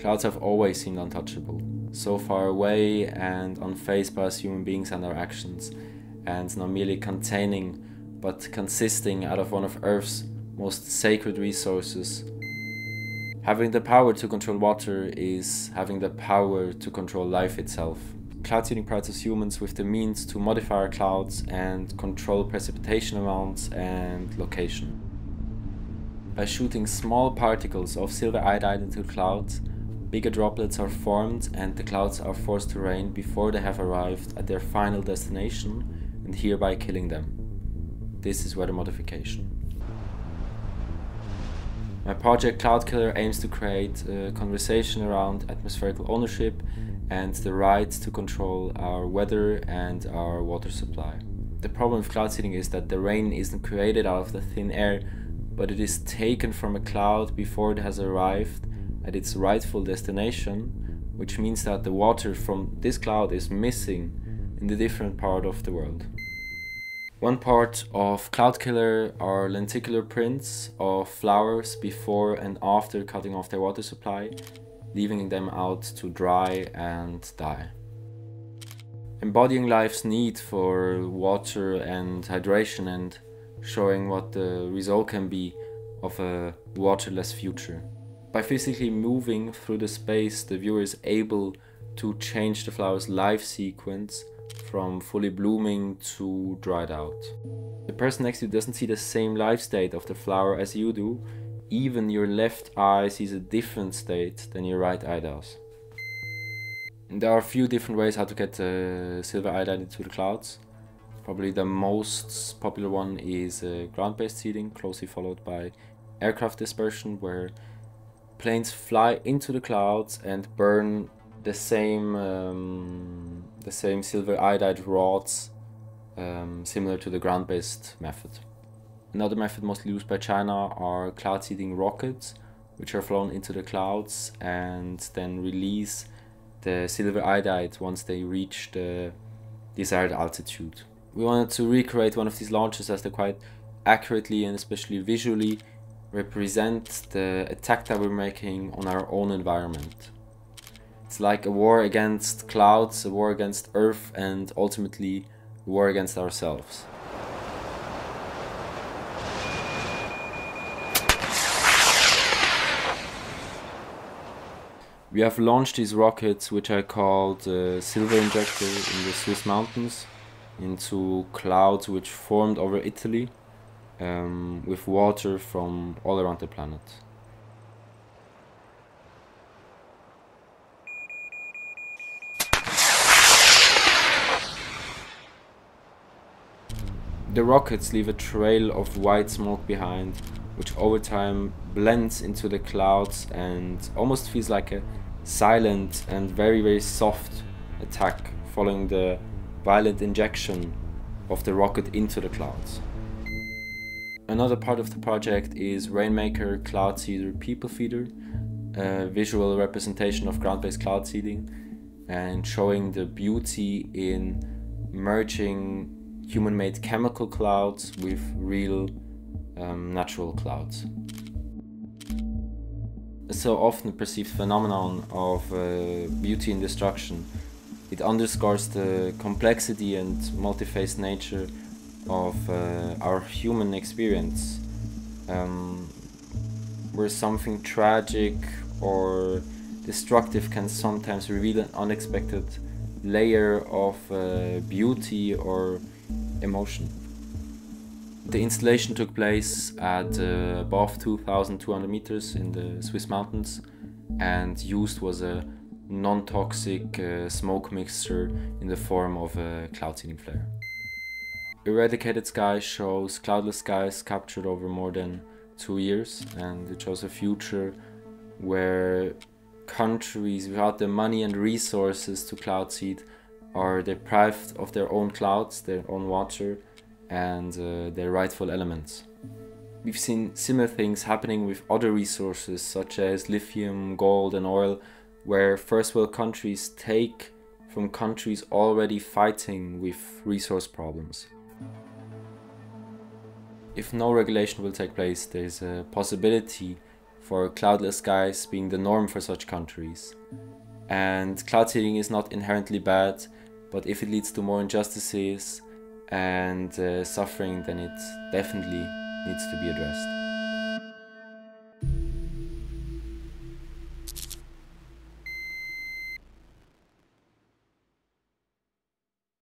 Clouds have always seemed untouchable, so far away and unfazed by us human beings and our actions, and not merely containing, but consisting out of one of Earth's most sacred resources. Having the power to control water is having the power to control life itself. Cloud seeding provides us humans with the means to modify our clouds and control precipitation amounts and location. By shooting small particles of silver iodide into clouds, bigger droplets are formed and the clouds are forced to rain before they have arrived at their final destination, and hereby killing them. This is weather modification. My project Cloud Killer aims to create a conversation around atmospheric ownership and the right to control our weather and our water supply. The problem with cloud seeding is that the rain isn't created out of the thin air, but it is taken from a cloud before it has arrived at its rightful destination, which means that the water from this cloud is missing in the different part of the world. One part of Cloud Killer are lenticular prints of flowers before and after cutting off their water supply, leaving them out to dry and die. Embodying life's need for water and hydration and showing what the result can be of a waterless future. By physically moving through the space, the viewer is able to change the flower's life sequence from fully blooming to dried out. The person next to you doesn't see the same life state of the flower as you do. Even your left eye sees a different state than your right eye does. And there are a few different ways how to get silver iodide into the clouds. Probably the most popular one is ground-based seeding, closely followed by aircraft dispersion, where planes fly into the clouds and burn the same silver iodide rods, similar to the ground-based method. Another method mostly used by China are cloud seeding rockets, which are flown into the clouds and then release the silver iodide once they reach the desired altitude. We wanted to recreate one of these launches as they quite accurately and especially visually represent the attack that we're making on our own environment. It's like a war against clouds, a war against Earth, and ultimately a war against ourselves. We have launched these rockets, which I called Silver Injector, in the Swiss mountains, into clouds which formed over Italy, with water from all around the planet. The rockets leave a trail of white smoke behind, which over time blends into the clouds and almost feels like a silent and very soft attack following the violent injection of the rocket into the clouds. Another part of the project is Rainmaker Cloud Seeder People Feeder, a visual representation of ground-based cloud seeding and showing the beauty in merging human-made chemical clouds with real natural clouds. A so often perceived phenomenon of beauty and destruction, it underscores the complexity and multi-faced nature of our human experience, where something tragic or destructive can sometimes reveal an unexpected layer of beauty or emotion. The installation took place at above 2,200 meters in the Swiss mountains, and used was a non-toxic smoke mixture in the form of a cloud seeding flare. Eradicated Sky shows cloudless skies captured over more than 2 years, and it shows a future where countries without the money and resources to cloud seed are deprived of their own clouds, their own water, and their rightful elements. We've seen similar things happening with other resources such as lithium, gold and oil, where first world countries take from countries already fighting with resource problems. If no regulation will take place, there is a possibility for cloudless skies being the norm for such countries. And cloud seeding is not inherently bad, but if it leads to more injustices and suffering, then it definitely needs to be addressed.